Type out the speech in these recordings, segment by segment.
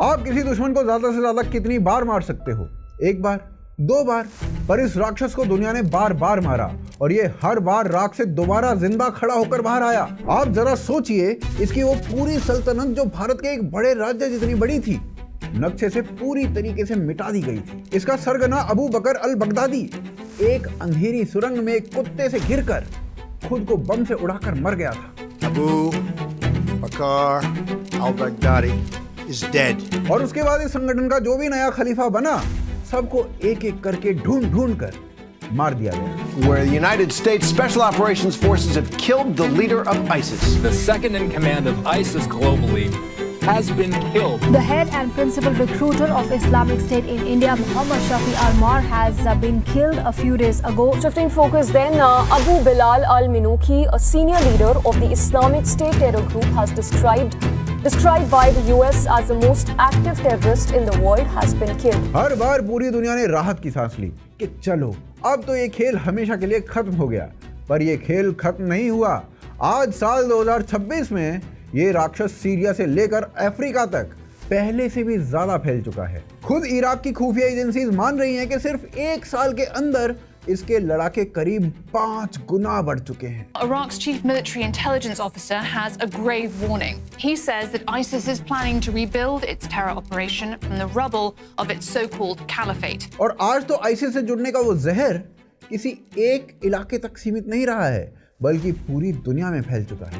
आप किसी दुश्मन को ज्यादा से ज्यादा कितनी बार मार सकते हो? एक बार, दो बार, पर इस राक्षस को दुनिया ने बार बार मारा और ये हर बार राख से दोबारा जिंदा खड़ा होकर बाहर आया। आप जरा सोचिए, इसकी वो पूरी सल्तनत जो भारत के एक बड़े राज्य जितनी बड़ी थी, नक्शे से पूरी तरीके से मिटा दी गई थी। इसका सरगना अबू बकर अल बगदादी एक अंधेरी सुरंग में एक कुत्ते से घिरकर खुद को बम से उड़ाकर मर गया था। अबू बकर अल बगदादी is dead. और उसके बाद इस संगठन का जो भी नया खलीफा बना, सबको एक एक करके ढूंढ कर मार दिया गया। Where the United States Special Operations Forces have killed the leader of ISIS. The second in command of ISIS globally has been killed. The head and principal recruiter of Islamic State in India, Muhammad Shafi Armar, has been killed a few days ago. Shifting focus then, Abu Bilal al-Minuki, a senior leader of the Islamic State terror group, has described by the US as the most active terrorist in the world, has been killed. हर बार पूरी दुनिया ने राहत की सांस ली कि चलो अब तो ये खेल हमेशा के लिए खत्म हो गया, पर ये खेल खत्म नहीं हुआ। आज साल 2026 में ये राक्षस सीरिया से लेकर अफ्रीका तक पहले से भी ज्यादा फैल चुका है। खुद इराक की खुफिया एजेंसीज मान रही हैं कि सिर्फ एक साल के अंदर इसके लड़ाके करीब 5 गुना बढ़ चुके हैं। Iraq's chief military intelligence officer has a grave warning. He says that ISIS is planning to rebuild its terror operation from the rubble of its so-called caliphate. और आज तो आईसिस से जुड़ने का वो जहर किसी एक इलाके तक सीमित नहीं रहा है, बल्कि पूरी दुनिया में फैल चुका है।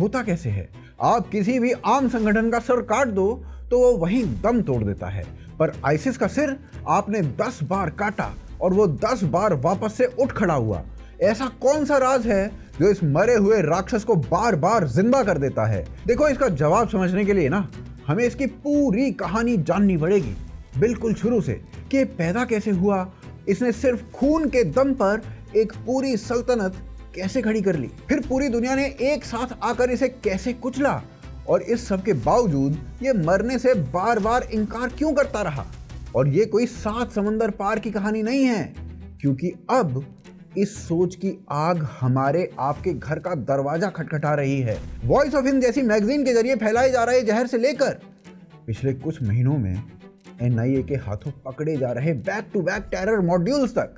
होता कैसे है? आप किसी भी आम संगठन का सर काट दो तो वो वहीं दम तोड़ देता है, पर आईसिस का सिर आपने 10 बार काटा और वो 10 बार वापस से उठ खड़ा हुआ। ऐसा कौन सा राज है जो इस मरे हुए राक्षस को बार बार जिंदा कर देता है? देखो, इसका जवाब समझने के लिए ना हमें इसकी पूरी कहानी जाननी पड़ेगी, बिल्कुल शुरू से, कि पैदा कैसे हुआ, इसने सिर्फ खून के दम पर एक पूरी सल्तनत कैसे खड़ी कर ली, फिर पूरी दुनिया ने एक साथ आकर इसे कैसे कुचला, और इस सब के बावजूद ये मरने से बार बार इनकार क्यों करता रहा। और ये कोई 7 समंदर पार की कहानी नहीं है, क्योंकि अब इस सोच की आग हमारे आपके घर का दरवाजा खटखटा रही है। वॉइस ऑफ हिंद जैसी मैगजीन के जरिए फैलाए जा रहे जहर से लेकर पिछले कुछ महीनों में एनआईए के हाथों पकड़े जा रहे back to back terror modules तक,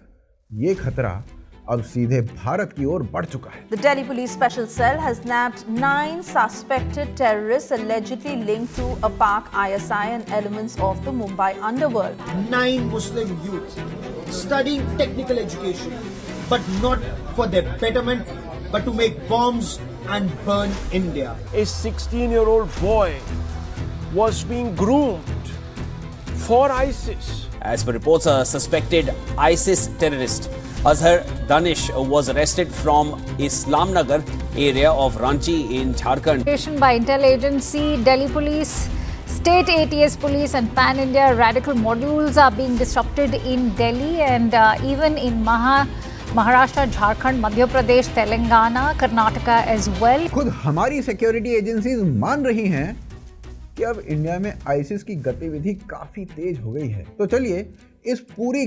ये खतरा अब सीधे भारत की ओर बढ़ चुका है। The Delhi Police Special Cell has nabbed 9 suspected terrorists allegedly linked to a Pak ISI and elements of the Mumbai underworld. 9 Muslim youth studying technical education, but not for their betterment, but to make bombs and burn India. A 16-year-old boy was being groomed for ISIS. As per reports, a suspected ISIS terrorist, Azhar Danish, was arrested from Islamnagar area of Ranchi in Jharkhand. By intel agency, Delhi Police, State ATS Police and Pan-India radical modules are being disrupted in Delhi and even in Maharashtra, Jharkhand, Madhya Pradesh, Telangana, Karnataka as well. खुद हमारी security agencies मान रही हैं कि अब India में ISIS की गतिविधि काफी तेज हो गई है। तो चलिए इस पूरी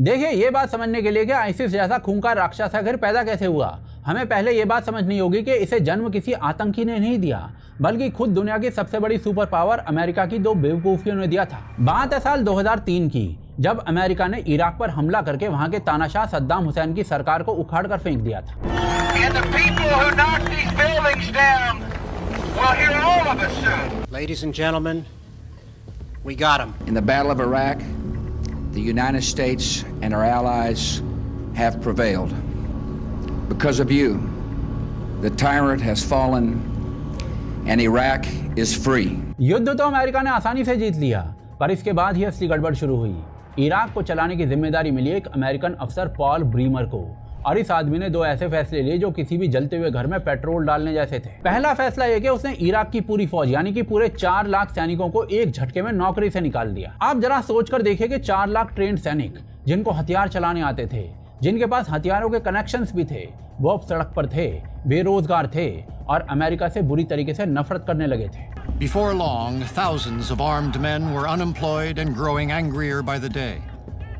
देखिए, ये बात समझने के लिए कि आईसिस जैसा खूंखार राक्षस आखिर पैदा कैसे हुआ, हमें पहले ये बात समझनी होगी कि इसे जन्म किसी आतंकी ने नहीं दिया, बल्कि खुद दुनिया की सबसे बड़ी सुपर पावर अमेरिका की 2 बेवकूफियों ने दिया था। बात है साल 2003 की, जब अमेरिका ने इराक पर हमला करके वहां के तानाशाह सद्दाम हुसैन की सरकार को उखाड़ कर फेंक दिया था। Ladies and gentlemen, we got him. In the Battle of Iraq, the United States and our allies have prevailed. Because of you, the tyrant has fallen and Iraq is free. युद्ध तो अमेरिका ने आसानी से जीत लिया, पर इसके बाद ही असली गड़बड़ शुरू हुई। इराक को चलाने की जिम्मेदारी मिली एक अमेरिकन अफसर पॉल ब्रीमर को। और इस आदमी ने 2 ऐसे फैसले लिए जो किसी भी जलते हुए घर में पेट्रोल डालने जैसे थे। पहला फैसला यह कि उसने इराक की पूरी फौज यानी कि पूरे 4 लाख सैनिकों को एक झटके में नौकरी से निकाल दिया। आप जरा सोचकर देखिए कि 4 लाख ट्रेंड सैनिक जिनको हथियार चलाने आते थे, जिनके पास हथियारों के कनेक्शंस भी थे, वो अब सड़क पर थे, बेरोजगार थे और अमेरिका से बुरी तरीके से नफरत करने लगे थे। Before long, thousands of armed men were unemployed and growing angrier by the day.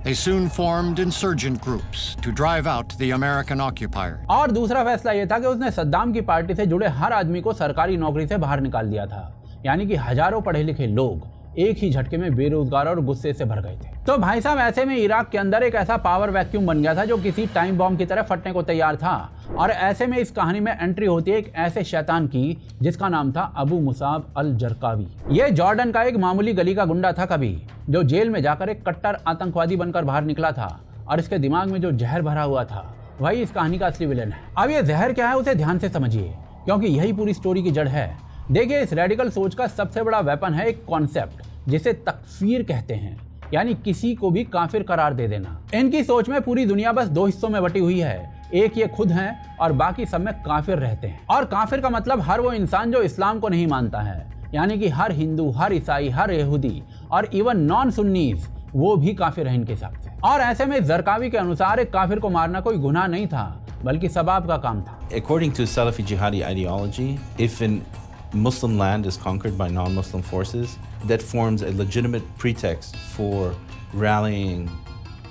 They soon formed insurgent groups to drive out the American occupier. और दूसरा फैसला यह था कि उसने सद्दाम की पार्टी से जुड़े हर आदमी को सरकारी नौकरी से बाहर निकाल दिया था। यानी कि हजारों पढ़े लिखे लोग एक ही झटके में बेरोजगार और गुस्से से भर गए थे। तो भाई साहब, ऐसे में इराक के अंदर एक ऐसा पावर वैक्यूम बन गया था जो किसी टाइम बॉम्ब की तरह फटने को तैयार था। और ऐसे में इस कहानी में एंट्री होती है एक ऐसे शैतान की जिसका नाम था अबू मुसाब अल जरकावी। ये जॉर्डन का एक मामूली गली का गुंडा था कभी, जो जेल में जाकर एक कट्टर आतंकवादी बनकर बाहर निकला था। और इसके दिमाग में जो जहर भरा हुआ था वही इस कहानी का असली विलेन है। अब ये जहर क्या है उसे ध्यान से समझिए, क्योंकि यही पूरी स्टोरी की जड़ है। देखिए, इस रेडिकल सोच का सबसे बड़ा वेपन है एक कॉन्सेप्ट जिसे तकफीर कहते हैं, यानी किसी को भी काफिर करार दे देना। इनकी सोच में पूरी दुनिया बस 2 हिस्सों में बटी हुई है, एक ये खुद हैं और बाकी सब में काफिर रहते हैं। और काफिर का मतलब हर वो इंसान जो इस्लाम को नहीं मानता है, यानी कि हर हिंदू, हर ईसाई, हर यहूदी और इवन नॉन सुन्नीज, वो भी काफिर है इनके हिसाब से। और ऐसे में जरकावी के अनुसार एक काफिर को मारना कोई गुनाह नहीं था, बल्कि सबाब का काम था। According to Salafi jihadi ideology, if an Muslim land is conquered by non-Muslim forces, that forms a legitimate pretext for rallying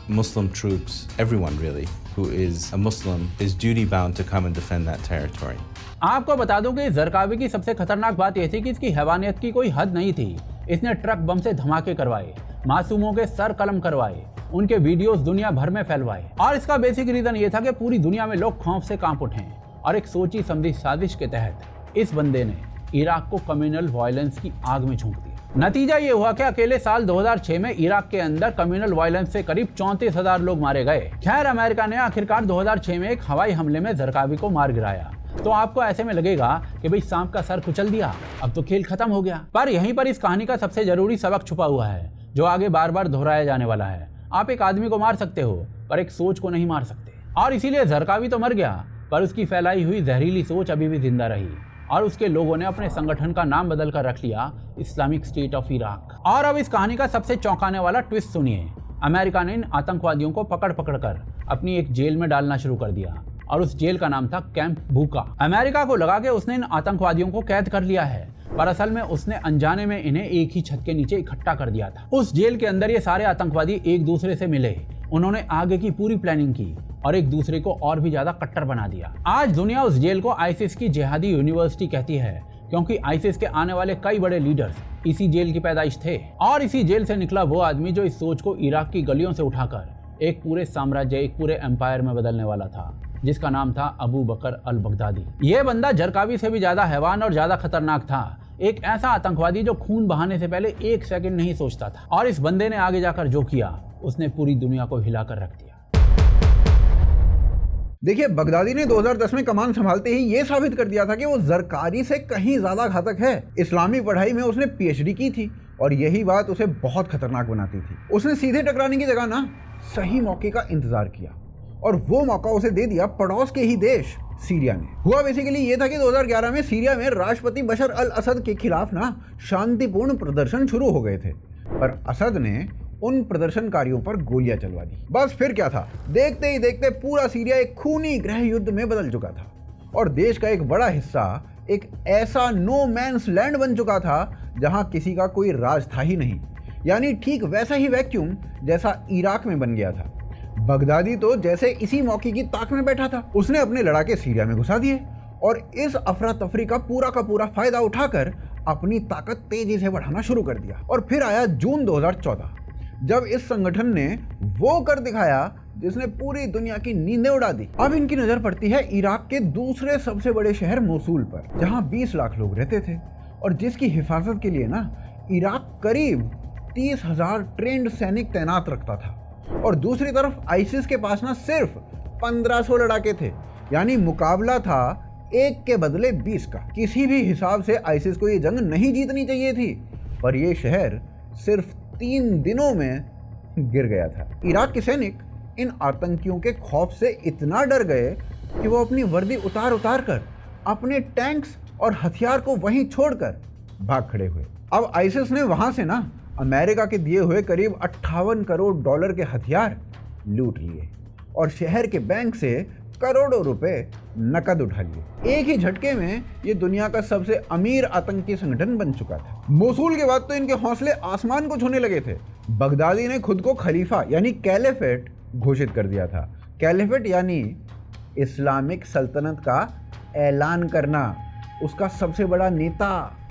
Muslim troops. Everyone really who is a Muslim is duty bound to come and defend that territory. आपको बता दूं कि Zarqawi की सबसे खतरनाक बात यह थी कि इसकी हैवानियत की कोई हद नहीं थी। इसने ट्रक बम से धमाके करवाए, मासूमों के सर कलम करवाए, उनके वीडियोस दुनिया भर में फैलवाए। और इसका बेसिक रीजन ये था कि पूरी दुनिया में लोग खौफ से कांप उठें। और एक सोची समझी साजिश के तहत इस बंदे ने इराक को कम्युनल वायलेंस की आग में झोंक दिया। नतीजा ये हुआ कि अकेले साल 2006 में इराक के अंदर कम्युनल वायलेंस से करीब 34,000 लोग मारे गए। खैर, अमेरिका ने आखिरकार 2006 में एक हवाई हमले में जरकावी को मार गिराया। तो आपको ऐसे में लगेगा कि भाई सांप का सर कुचल दिया, अब तो खेल खत्म हो गया। पर यहीं पर इस कहानी का सबसे जरूरी सबक छुपा हुआ है, जो आगे बार बार दोहराया जाने वाला है। आप एक आदमी को मार सकते हो, पर एक सोच को नहीं मार सकते। और इसीलिए जरकावी तो मर गया, पर उसकी फैलाई हुई जहरीली सोच अभी भी जिंदा रही। और उसके लोगों ने अपने संगठन का नाम बदल कर रख लिया इस्लामिक स्टेट ऑफ इराक। और अब इस कहानी का सबसे चौंकाने वाला ट्विस्ट सुनिए। अमेरिका ने इन आतंकवादियों को पकड़ कर अपनी एक जेल में डालना शुरू कर दिया, और उस जेल का नाम था कैंप बूका। अमेरिका को लगा कि उसने इन आतंकवादियों को कैद कर लिया है, पर असल में उसने अनजाने में इन्हें एक ही छत के नीचे इकट्ठा कर दिया था। उस जेल के अंदर ये सारे आतंकवादी एक दूसरे से मिले, उन्होंने आगे की पूरी प्लानिंग की और एक दूसरे को और भी ज्यादा कट्टर बना दिया। आज दुनिया उस जेल को आईसिस की जिहादी यूनिवर्सिटी कहती है, क्योंकि आईसिस के आने वाले कई बड़े लीडर्स इसी जेल की पैदाइश थे। और इसी जेल से निकला वो आदमी जो इस सोच को इराक की गलियों से उठाकर एक पूरे साम्राज्य, एक पूरे एम्पायर में बदलने वाला था, जिसका नाम था अबू बकर अल बगदादी। ये बंदा जरकावी से भी ज्यादा हैवान और ज्यादा खतरनाक था। एक ऐसा आतंकवादी जो खून बहाने से पहले 1 सेकंड नहीं सोचता था। और इस बंदे ने आगे जाकर जो किया, उसने पूरी दुनिया को हिलाकर रख दिया। देखिए, बगदादी ने 2010 में कमान संभालते ही ये साबित कर दिया था कि वो जरकारी से कहीं ज्यादा घातक है। इस्लामी पढ़ाई में उसने पीएचडी की थी और यही बात उसे बहुत खतरनाक बनाती थी। उसने सीधे टकराने की जगह ना सही मौके का इंतजार किया, और वो मौका उसे दे दिया पड़ोस के ही देश सीरिया ने। हुआ बेसिकली ये था कि 2011 में सीरिया में राष्ट्रपति बशर अल असद के खिलाफ ना शांतिपूर्ण प्रदर्शन शुरू हो गए थे, पर असद ने उन प्रदर्शनकारियों पर गोलियां चलवा दी। बस फिर क्या था, देखते ही देखते पूरा सीरिया एक खूनी गृह युद्ध में बदल चुका था, और देश का एक बड़ा हिस्सा एक ऐसा नो मैन्स लैंड बन चुका था जहां किसी का कोई राज था ही नहीं। यानी ठीक वैसा ही वैक्यूम जैसा इराक में बन गया था। बगदादी तो जैसे इसी मौके की ताक में बैठा था, उसने अपने लड़ाके सीरिया में घुसा दिए और इस अफरा तफरी का पूरा फायदा उठाकर अपनी ताकत तेजी से बढ़ाना शुरू कर दिया। और फिर आया जून 2014, जब इस संगठन ने वो कर दिखाया जिसने पूरी दुनिया की नींदें उड़ा दी। अब इनकी नजर पड़ती है इराक के दूसरे सबसे बड़े शहर मोसूल पर, जहां 20 लाख लोग रहते थे और जिसकी हिफाजत के लिए ना इराक करीब 30,000 ट्रेंड सैनिक तैनात रखता था। और दूसरी तरफ आईसिस के पास ना सिर्फ 1500 लड़ाके थे, यानी मुकाबला था 1 के बदले 20 का। किसी भी हिसाब से आईसिस को ये जंग नहीं जीतनी चाहिए थी, पर ये शहर सिर्फ 3 दिनों में गिर गया था। इराक के सैनिक इन आतंकियों के खौफ से इतना डर गए कि वो अपनी वर्दी उतार कर अपने टैंक्स और हथियार को वहीं छोड़कर भाग खड़े हुए। अब आईसिस ने वहां से ना अमेरिका के दिए हुए करीब 58 करोड़ डॉलर के हथियार लूट लिए और शहर के बैंक से करोड़ों रुपए नकद उठा लिए। एक ही झटके में ये दुनिया का सबसे अमीर आतंकी संगठन बन चुका था। मोसूल के बाद तो इनके हौसले आसमान को छूने लगे थे। बगदादी ने खुद को खलीफा यानी कैलिफेट घोषित कर दिया था। कैलिफेट यानी इस्लामिक सल्तनत का ऐलान करना। उसका सबसे बड़ा नेता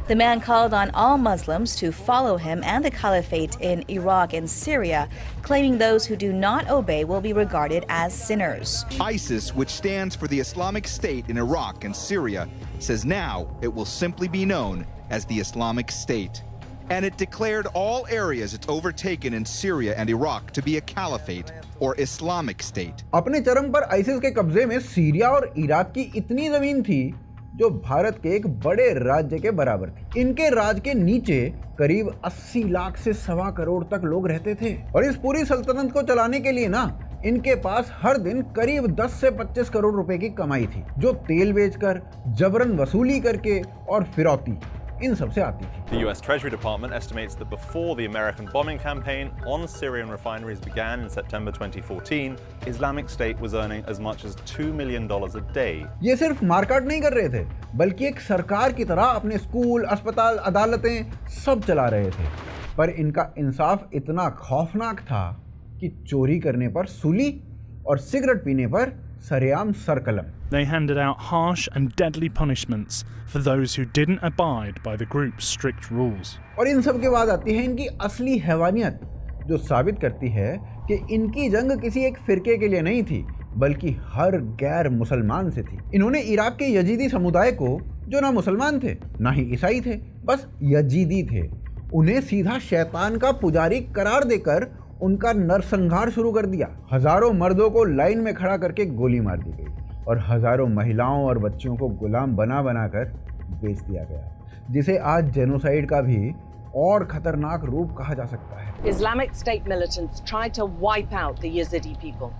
The man called on all Muslims to follow him and the caliphate in Iraq and Syria, claiming those who do not obey will be regarded as sinners. ISIS, which stands for the Islamic State in Iraq and Syria, says now it will simply be known as the Islamic State. And it declared all areas it's overtaken in Syria and Iraq to be a caliphate or Islamic State. अपने चरम पर ISIS के कब्जे में Syria और Iraq की इतनी जमीन थी जो भारत के एक बड़े राज्य के बराबर थी। इनके राज के नीचे करीब 80 लाख से 1.25 करोड़ तक लोग रहते थे और इस पूरी सल्तनत को चलाने के लिए ना इनके पास हर दिन करीब 10 से 25 करोड़ रुपए की कमाई थी, जो तेल बेचकर, जबरन वसूली करके और फिरौती इन सब से आती थी। The US Treasury Department estimates that before the American bombing campaign on Syrian refineries began in September 2014, Islamic State was earning as much as $2 million a day. ये सिर्फ मारकाट नहीं कर रहे थे, बल्कि एक सरकार की तरह अपने स्कूल, अस्पताल, अदालतें सब चला रहे थे। पर इनका इंसाफ इतना खौफनाक था कि चोरी करने पर सूली और सिगरेट पीने पर सरेआम सरकलम। They handed out harsh and deadly punishments for those who didn't abide by the group's strict rules. और इन सब के बाद आती है इनकी असली हैवानियत, जो साबित करती है कि इनकी जंग किसी एक फिरके के लिए नहीं थी, बल्कि हर गैर मुसलमान से थी। इन्होंने इराक के यजीदी समुदाय को, जो ना मुसलमान थे ना ही ईसाई थे, बस यजीदी थे, उन्हें सीधा शैतान का पुजारी करार देकर उनका नरसंहार शुरू कर दिया। हजारों मर्दों को लाइन में खड़ा करके गोली मार दी गई और हजारों महिलाओं और बच्चियों को गुलाम बना कर बेच दिया गया, जिसे आज जेनोसाइड का भी और खतरनाक रूप कहा जा सकता है। Islamic State militants tried to wipe out the Yazidi people.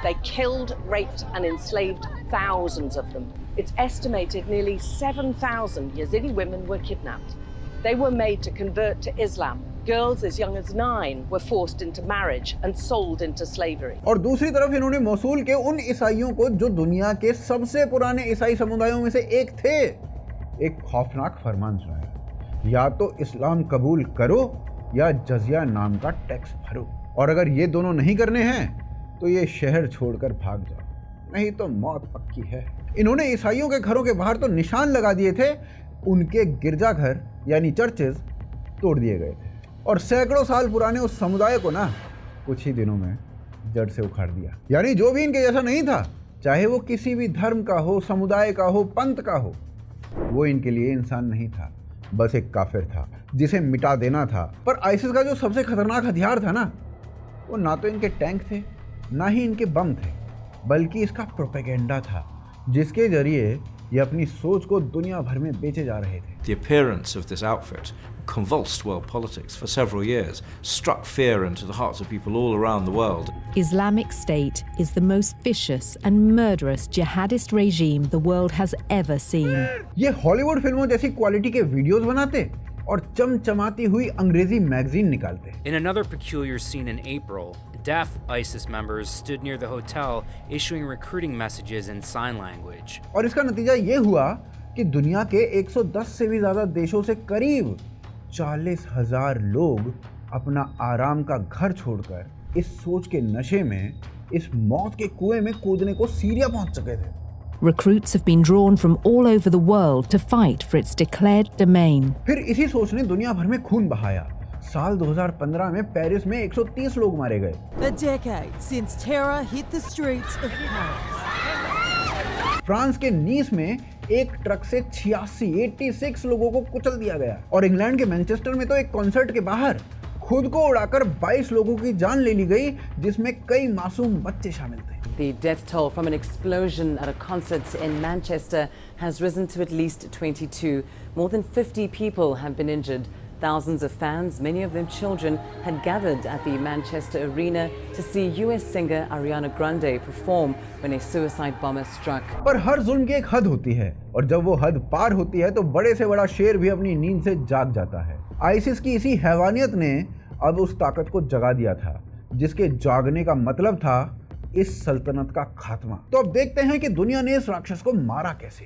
They killed, raped and enslaved thousands of them. It's estimated nearly 7,000 Yazidi women were kidnapped. They were made to convert to Islam. Girls as young as 9 were forced into marriage and sold into slavery. और दूसरी तरफ इन्होंने Mosul के उन ईसाइयों को, जो दुनिया के सबसे पुराने ईसाई समुदायों में से एक थे, एक खौफनाक फरमान सुनाया, या तो इस्लाम कबूल करो या जजिया नाम का टैक्स भरो, और अगर ये दोनों नहीं करने हैं तो ये शहर छोड़कर भाग जाओ, नहीं तो मौत पक्की है। इन्होंने ईसाइयों के घरों के बाहर तो निशान लगा दिए थे, उनके गिरजाघर यानी चर्चेज तोड़ दिए गए थे और सैकड़ों साल पुराने उस समुदाय को ना कुछ ही दिनों में जड़ से उखाड़ दिया। यानी जो भी इनके जैसा नहीं था, चाहे वो किसी भी धर्म का हो, समुदाय का हो, पंथ का हो, वो इनके लिए इंसान नहीं था, बस एक काफिर था जिसे मिटा देना था। पर आईसिस का जो सबसे खतरनाक हथियार था ना, वो ना तो इनके टैंक थे, ना ही इनके बम थे, बल्कि इसका प्रोपेगेंडा था, जिसके जरिए ये अपनी सोच को दुनिया भर में बेचे जा रहे थे। The appearance of this outfit convulsed world politics for several years, struck fear into the hearts of people all around the world. Islamic State is the most vicious and murderous jihadist regime the world has ever seen. ये Hollywood फिल्मों जैसी quality के videos बनाते और चमचमाती हुई अंग्रेजी magazine निकालते। In another peculiar scene in April, deaf ISIS members stood near the hotel issuing recruiting messages in sign language. और इसका नतीजा ये हुआ कि दुनिया के 110 से भी ज्यादा देशों से करीब 40,000 लोग अपना आराम का घर छोड़कर इस सोच के नशे में, इस मौत के कुएं में कूदने को सीरिया पहुंच चुके थे। Recruits have been drawn from all over the world to fight for its declared domain. फिर इसी सोच ने दुनिया भर में खून बहाया। साल 2015 में पेरिस में 130 लोग मारे गए। A decade since terror hit the streets of Paris. France के नीस में एक ट्रक से 86 लोगों को कुचल दिया गया और इंग्लैंड के मैनचेस्टर में तो एक कॉन्सर्ट के बाहर खुद को उड़ाकर 22 लोगों की जान ले ली गई, जिसमें कई मासूम बच्चे शामिल थे। The death toll from an explosion at a concert in Manchester has risen to at least 22. More than 50 people have been injured. Thousands of fans, many of them children, had gathered at the Manchester Arena to see US singer Ariana Grande perform when a suicide bomber struck. पर हर जुल्म की एक हद होती है और जब वो हद पार होती है तो बड़े से बड़ा शेर भी अपनी नींद से जाग जाता है। आईसिस की इसी हैवानियत ने अब उस ताकत को जगा दिया था जिसके जागने का मतलब था इस सल्तनत का खात्मा। तो अब देखते हैं कि दुनिया ने इस राक्षस को मारा कैसे।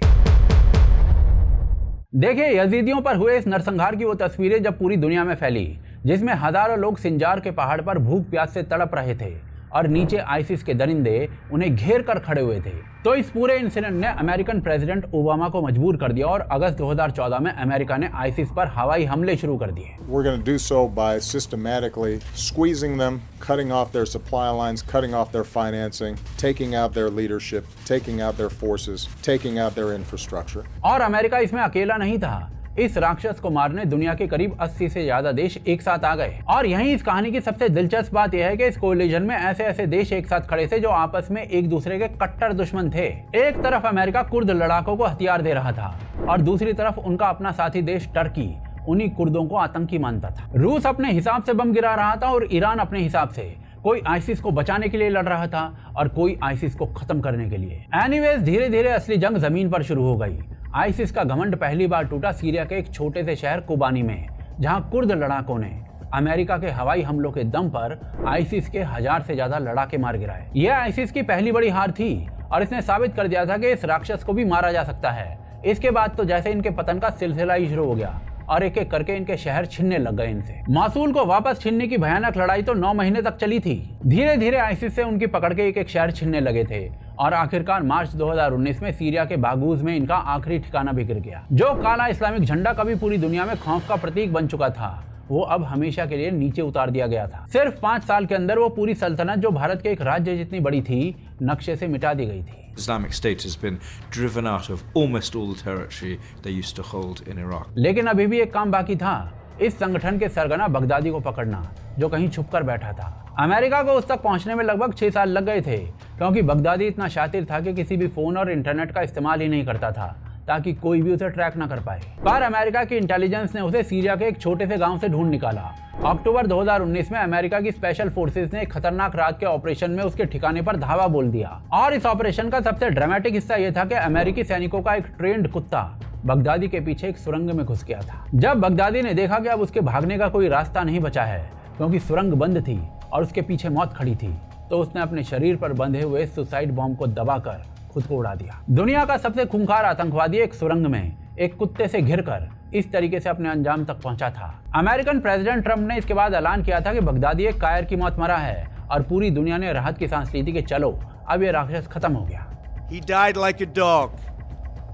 देखिए, यजीदियों पर हुए इस नरसंहार की वो तस्वीरें जब पूरी दुनिया में फैली, जिसमें हजारों लोग सिंजार के पहाड़ पर भूख प्यास से तड़प रहे थे और नीचे आईसिस के दरिंदे उन्हें घेर कर खड़े हुए थे। तो इस पूरे इंसिडेंट ने अमेरिकन प्रेसिडेंट ओबामा को मजबूर कर दिया और अगस्त 2014 में अमेरिका ने आईसिस पर हवाई हमले शुरू कर दिए। We're going to do so by systematically squeezing them, cutting off their supply lines, cutting off their financing, taking out their leadership, taking out their forces, taking out their infrastructure. और America इसमें अकेला नहीं था। इस राक्षस को मारने दुनिया के करीब 80 से ज्यादा देश एक साथ आ गए। और यहीं इस कहानी की सबसे दिलचस्प बात यह है कि इस कोलिजन में ऐसे ऐसे देश एक साथ खड़े थे जो आपस में एक दूसरे के कट्टर दुश्मन थे। एक तरफ अमेरिका कुर्द लड़ाकों को हथियार दे रहा था और दूसरी तरफ उनका अपना साथी देश टर्की उन्हीं कुर्दों को आतंकी मानता था। रूस अपने हिसाब से बम गिरा रहा था और ईरान अपने हिसाब से। कोई आईसिस को बचाने के लिए लड़ रहा था और कोई आईसिस को खत्म करने के लिए। एनीवेज, धीरे धीरे असली जंग जमीन पर शुरू हो गई। आईसिस का घमंड पहली बार टूटा सीरिया के एक छोटे से शहर कोबानी में, जहां कुर्द लड़ाकों ने अमेरिका के हवाई हमलों के दम पर आईसिस के 1000 से ज्यादा लड़ाके मार गिराए। यह आईसिस की पहली बड़ी हार थी और इसने साबित कर दिया था कि इस राक्षस को भी मारा जा सकता है। इसके बाद तो जैसे इनके पतन का सिलसिला ही शुरू हो गया और एक एक करके इनके शहर छिनने लग गए इनसे। मौसूल को वापस छीनने की भयानक लड़ाई तो 9 महीने तक चली थी। धीरे धीरे आईसिस से उनकी पकड़ के एक एक शहर छिनने लगे थे और आखिरकार मार्च 2019 में सीरिया के बागूज में इनका आखिरी ठिकाना भी गिर गया। जो काला इस्लामिक झंडा कभी पूरी दुनिया में खौफ का प्रतीक बन चुका था, वो अब हमेशा के लिए नीचे उतार दिया गया था। सिर्फ 5 साल के अंदर वो पूरी सल्तनत जो भारत के एक राज्य जितनी बड़ी थी, नक्शे से मिटा दी गई थी। Islamic State has been driven out of almost all the territory they used to hold in Iraq. लेकिन अभी भी एक काम बाकी था, इस संगठन के सरगना बगदादी को पकड़ना, जो कहीं छुपकर बैठा था। अमेरिका को उस तक पहुंचने में लगभग 6 साल लग गए थे, क्योंकि बगदादी इतना शातिर था कि किसी भी फोन और इंटरनेट का इस्तेमाल ही नहीं करता था ताकि कोई भी उसे ट्रैक न कर पाए। पर अमेरिका की इंटेलिजेंस ने उसे सीरिया के एक छोटे से गांव से ढूंढ निकाला। अक्टूबर 2019 में अमेरिका की स्पेशल फोर्सेस ने एक खतरनाक रात के ऑपरेशन में उसके ठिकाने पर धावा बोल दिया। और इस ऑपरेशन का सबसे ड्रामेटिक हिस्सा यह था कि अमेरिकी सैनिकों का एक ट्रेंड कुत्ता बगदादी के पीछे एक सुरंग में घुस गया था। जब बगदादी ने देखा कि अब उसके भागने का कोई रास्ता नहीं बचा है क्योंकि सुरंग बंद थी और उसके पीछे मौत खड़ी थी, तो उसने अपने शरीर पर बंधे हुए सुसाइड बॉम्ब को दबाकर खुद को उड़ा दिया। दुनिया का सबसे खूंखार आतंकवादी एक सुरंग में एक कुत्ते से घिरकर इस तरीके से अपने अंजाम तक पहुंचा था। अमेरिकन प्रेसिडेंट ट्रंप ने इसके बाद ऐलान किया था कि बगदादी एक कायर की मौत मरा है और पूरी दुनिया ने राहत की सांस ली थी कि चलो अब ये राक्षस खत्म हो गया। He died like a dog.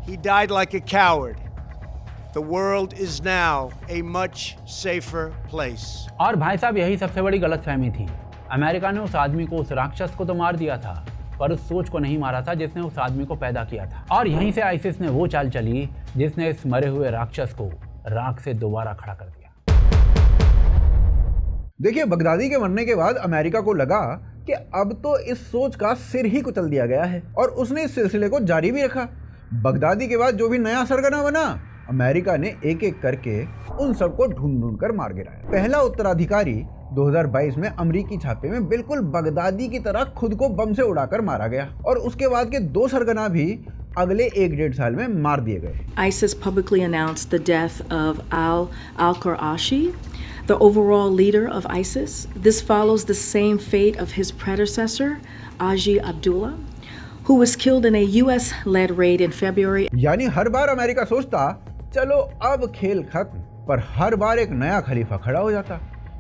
He died like a coward. The world is now a much safer place. और भाई साहब, यही सबसे बड़ी गलतफहमी थी। अमेरिका ने उस आदमी को, उस राक्षस को तो मार दिया था, पर उस सोच को नहीं मारा था जिसने उस आदमी को पैदा किया था। और यहीं से आईसिस ने वो चाल चली जिसने इस मरे हुए राक्षस को राख से दोबारा खड़ा कर दिया। देखिए, बगदादी के मरने के बाद अमेरिका को लगा कि अब तो इस सोच का सिर ही कुचल दिया गया है और उसने इस सिलसिले को जारी भी रखा। बगदादी के बाद जो भी नया सरगना बना, अमेरिका ने एक एक करके उन सबको ढूंढ ढूंढ कर मार गिराया। पहला उत्तराधिकारी 2022 में अमरीकी छापे में बिल्कुल बगदादी की तरह खुद को बम से उड़ाकर मारा गया और उसके बाद के 2 सरगना भी अगले 1-1.5 साल में मार दिए गए। ISIS publicly announced the death of al-Quraishi, the overall leader of ISIS. This follows the same fate of his predecessor, Aji Abdullah, who was killed in a US-led raid in February. यानी हर बार America सोचता चलो अब खेल खत्म, पर हर बार एक नया खलीफा खड़ा हो जाता।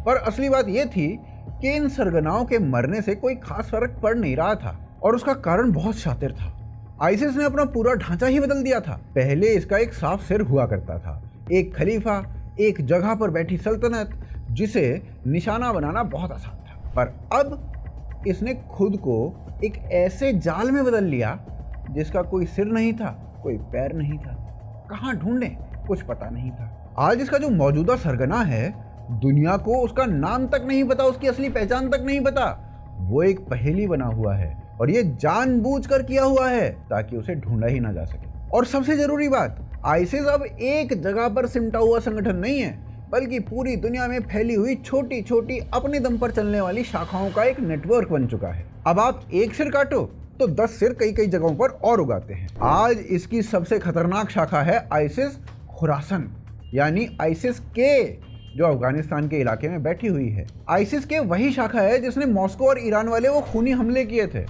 पर असली बात यह थी कि इन सरगनाओं के मरने से कोई खास फर्क पड़ नहीं रहा था और उसका कारण बहुत शातिर था। आईसिस ने अपना पूरा ढांचा ही बदल दिया था। पहले इसका एक साफ सिर हुआ करता था, एक खलीफा, एक जगह पर बैठी सल्तनत जिसे निशाना बनाना बहुत आसान था। पर अब इसने खुद को एक ऐसे जाल में बदल लिया जिसका कोई सिर नहीं था, कोई पैर नहीं था, कहाँ ढूंढे कुछ पता नहीं था। आज इसका जो मौजूदा सरगना है, दुनिया को उसका नाम तक नहीं पता, उसकी असली पहचान तक नहीं पता। वो एक पहेली बना हुआ है और ये जानबूझकर किया हुआ है ताकि उसे ढूंढा ही ना जा सके। और सबसे जरूरी बात, आईसिस अब एक जगह पर सिमटा हुआ संगठन नहीं है, बल्कि पूरी दुनिया में फैली हुई छोटी छोटी अपने दम पर चलने वाली शाखाओं का एक नेटवर्क बन चुका है। अब आप एक सिर काटो तो 10 सिर कई कई जगहों पर और उगाते हैं। आज इसकी सबसे खतरनाक शाखा है आइसिस खुरासन, यानी आइसिस के, जो अफगानिस्तान के इलाके में बैठी हुई है। आइसिस के वही शाखा है जिसने मॉस्को और ईरान वाले वो खूनी हमले किए थे।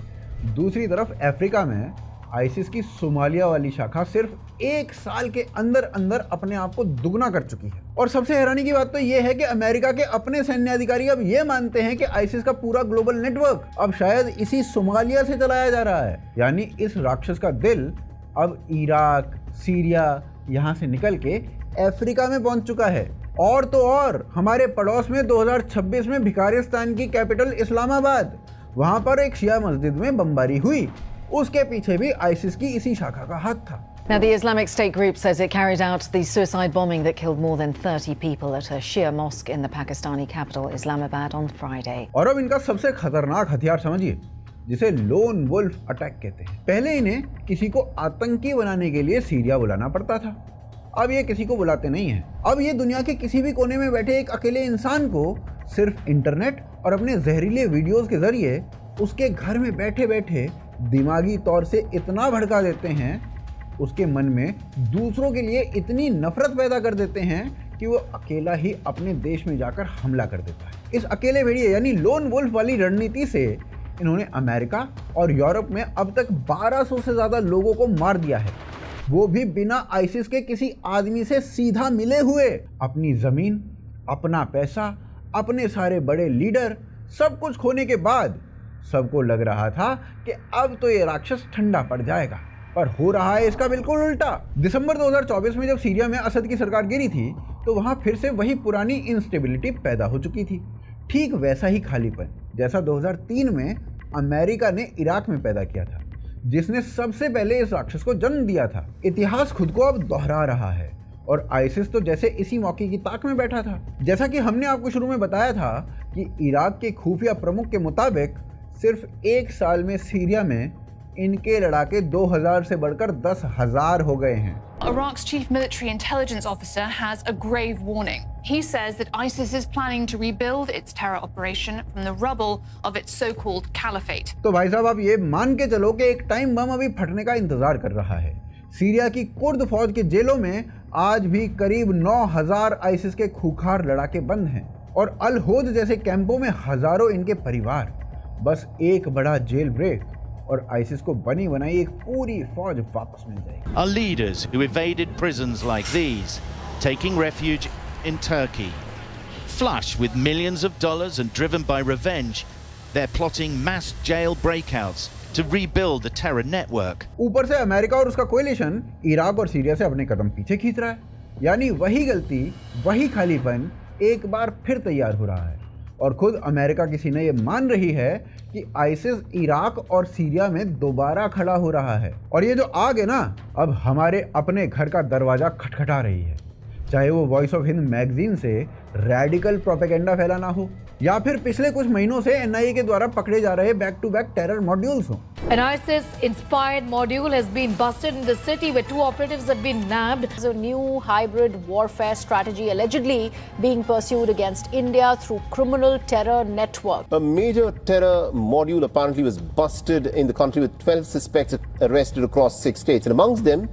दूसरी तरफ अफ्रीका में आइसिस की सोमालिया वाली शाखा सिर्फ 1 साल के अंदर अंदर अपने आप को दुगना कर चुकी है। और सबसे हैरानी की बात तो ये है कि अमेरिका के अपने सैन्य अधिकारी अब ये मानते हैं कि आइसिस का पूरा ग्लोबल नेटवर्क अब शायद इसी सोमालिया से चलाया जा रहा है। यानी इस राक्षस का दिल अब इराक, सीरिया यहाँ से निकल के अफ्रीका में पहुंच चुका है। और तो और हमारे पड़ोस में 2026 में भिखारिस्तान की कैपिटल इस्लामाबाद, वहां पर एक शिया मस्जिद में बमबारी हुई, उसके पीछे भी आइसिस की इसी शाखा का हाथ था। Now, the Islamic State group says it carried out the suicide bombing that killed more than 30 people at a Shia mosque in the Pakistani capital, Islamabad, on Friday. और अब इनका सबसे खतरनाक हथियार समझिए, जिसे लोन वुल्फ अटैक कहते हैं। पहले इन्हें किसी को आतंकी बनाने के लिए सीरिया बुलाना पड़ता था, अब ये किसी को बुलाते नहीं हैं। अब ये दुनिया के किसी भी कोने में बैठे एक अकेले इंसान को सिर्फ इंटरनेट और अपने जहरीले वीडियोस के जरिए उसके घर में बैठे बैठे दिमागी तौर से इतना भड़का देते हैं, उसके मन में दूसरों के लिए इतनी नफरत पैदा कर देते हैं कि वो अकेला ही अपने देश में जाकर हमला कर देता है। इस अकेले भेड़िए यानी लोन वुल्फ वाली रणनीति से इन्होंने अमेरिका और यूरोप में अब तक 1200 से ज़्यादा लोगों को मार दिया है, वो भी बिना आइसिस के किसी आदमी से सीधा मिले हुए। अपनी ज़मीन, अपना पैसा, अपने सारे बड़े लीडर, सब कुछ खोने के बाद सबको लग रहा था कि अब तो ये राक्षस ठंडा पड़ जाएगा, पर हो रहा है इसका बिल्कुल उल्टा। दिसंबर 2024 में जब सीरिया में असद की सरकार गिरी थी तो वहाँ फिर से वही पुरानी इंस्टेबिलिटी पैदा हो चुकी थी, ठीक वैसा ही खालीपन जैसा 2003 में अमेरिका ने इराक में पैदा किया था, जिसने सबसे पहले इस राक्षस को जन्म दिया था। इतिहास खुद को अब दोहरा रहा है और आइसिस तो जैसे इसी मौके की ताक में बैठा था। जैसा कि हमने आपको शुरू में बताया था कि इराक के खुफिया प्रमुख के मुताबिक सिर्फ 1 साल में सीरिया में इनके लड़ाके 2000 से बढ़कर 10,000 हो गए हैं। Iraq's chief military intelligence officer has a grave warning. He says that ISIS is planning to rebuild its terror operation from the rubble of its so-called caliphate. तो भाई साहब आप ये मान के चलो कि एक टाइम बम अभी फटने का इंतजार कर रहा है। सीरिया की कुर्द फौज के जेलों में आज भी करीब 9,000 आइसिस के खूंखार लड़ाके बंद हैं और अल होद जैसे कैंपों में हजारों इनके परिवार। बस एक बड़ा जेल ब्रेक और आइसिस को बनी बनाई एक पूरी फौज वापस मिल जाएगी। Are leaders who evaded prisons like these, taking refuge in Turkey. Flush with millions of dollars and driven by revenge, they're plotting mass jail breakouts to rebuild the terror network. ऊपर से अमेरिका और उसका coalition Iraq और Syria से अपने कदम पीछे खींच रहा है, यानी वही गलती, वही खालीपन एक बार फिर तैयार हो रहा है। और खुद अमेरिका की सीना ये मान रही है कि आइसिस इराक और सीरिया में दोबारा खड़ा हो रहा है। और ये जो आग है ना, अब हमारे अपने घर का दरवाज़ा खटखटा रही है, चाहे वो वॉइस ऑफ हिंद मैगजीन से रैडिकल प्रोपेगेंडा फैलाना हो या फिर पिछले कुछ महीनों से एनआईए के द्वारा पकड़े जा रहे back to back terror modules हों। An ISIS-inspired module has been busted in the city where 2 operatives have been nabbed. There's a new hybrid warfare strategy allegedly being pursued against India through criminal terror network. A major terror module apparently was busted in the country with 12 suspects arrested across 6 states. And amongst them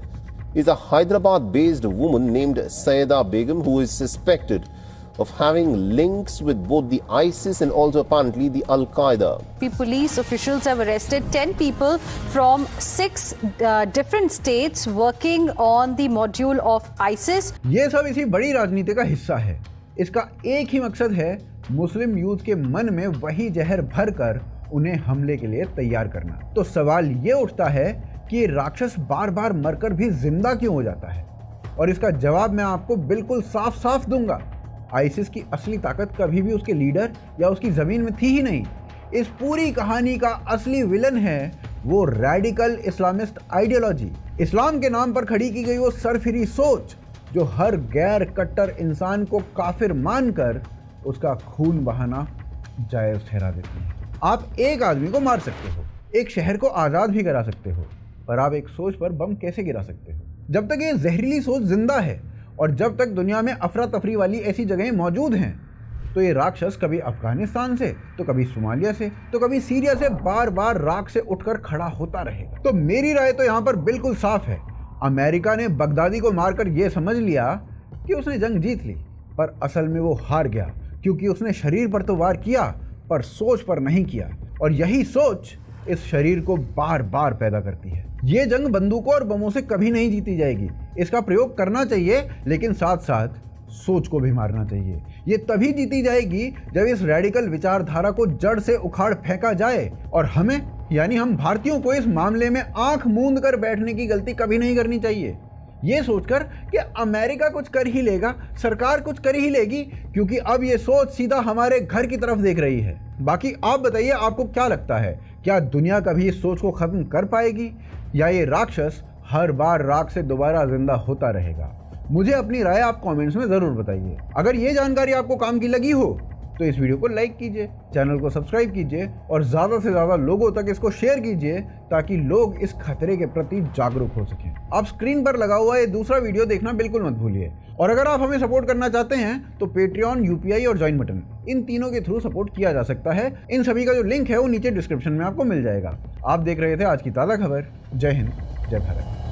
is a Hyderabad-based woman named Sayeda Begum, who is suspected of having links with both the ISIS and also apparently the Al-Qaeda. Police officials have arrested 10 people from 6 different states working on the module of ISIS. ये सब इसी बड़ी राजनीति का हिस्सा है। इसका एक ही मकसद है मुस्लिम यूथ के मन में वही जहर भरकर उन्हें हमले के लिए तैयार करना। तो सवाल ये उठता है कि राक्षस बार बार मरकर भी जिंदा क्यों हो जाता है, और इसका जवाब मैं आपको बिल्कुल साफ साफ दूंगा। आइसिस की असली ताकत कभी भी उसके लीडर या उसकी ज़मीन में थी ही नहीं। इस पूरी कहानी का असली विलन है वो रैडिकल इस्लामिस्ट आइडियोलॉजी, इस्लाम के नाम पर खड़ी की गई वो सरफिरी सोच जो हर गैर कट्टर इंसान को काफिर मानकर उसका खून बहाना जायज़ ठहरा देती है। आप एक आदमी को मार सकते हो, एक शहर को आज़ाद भी करा सकते हो, पर आप एक सोच पर बम कैसे गिरा सकते हो? जब तक ये जहरीली सोच जिंदा है और जब तक दुनिया में अफरा तफरी वाली ऐसी जगहें मौजूद हैं तो ये राक्षस कभी अफगानिस्तान से, तो कभी सोमालिया से, तो कभी सीरिया से बार बार राख से उठकर खड़ा होता रहेगा। तो मेरी राय तो यहाँ पर बिल्कुल साफ है, अमेरिका ने बगदादी को मारकर यह समझ लिया कि उसने जंग जीत ली, पर असल में वो हार गया, क्योंकि उसने शरीर पर तो वार किया पर सोच पर नहीं किया, और यही सोच इस शरीर को बार बार पैदा करती है। ये जंग बंदूकों और बमों से कभी नहीं जीती जाएगी, इसका प्रयोग करना चाहिए, लेकिन साथ साथ सोच को भी मारना चाहिए। ये तभी जीती जाएगी जब इस रेडिकल विचारधारा को जड़ से उखाड़ फेंका जाए, और हमें यानी हम भारतीयों को इस मामले में आंख मूंद कर बैठने की गलती कभी नहीं करनी चाहिए, ये सोचकर कि अमेरिका कुछ कर ही लेगा, सरकार कुछ कर ही लेगी, क्योंकि अब ये सोच सीधा हमारे घर की तरफ देख रही है। बाकी आप बताइए, आपको क्या लगता है, क्या दुनिया कभी इस सोच को खत्म कर पाएगी, या ये राक्षस हर बार राख से दोबारा जिंदा होता रहेगा? मुझे अपनी राय आप कमेंट्स में ज़रूर बताइए। अगर ये जानकारी आपको काम की लगी हो तो इस वीडियो को लाइक कीजिए, चैनल को सब्सक्राइब कीजिए और ज़्यादा से ज़्यादा लोगों तक इसको शेयर कीजिए, ताकि लोग इस खतरे के प्रति जागरूक हो सकें। आप स्क्रीन पर लगा हुआ ये दूसरा वीडियो देखना बिल्कुल मत भूलिए, और अगर आप हमें सपोर्ट करना चाहते हैं तो पेट्रियन, यूपीआई और ज्वाइन बटन, इन तीनों के थ्रू सपोर्ट किया जा सकता है। इन सभी का जो लिंक है वो नीचे डिस्क्रिप्शन में आपको मिल जाएगा। आप देख रहे थे आज की ताज़ा खबर। जय हिंद, जय भारत।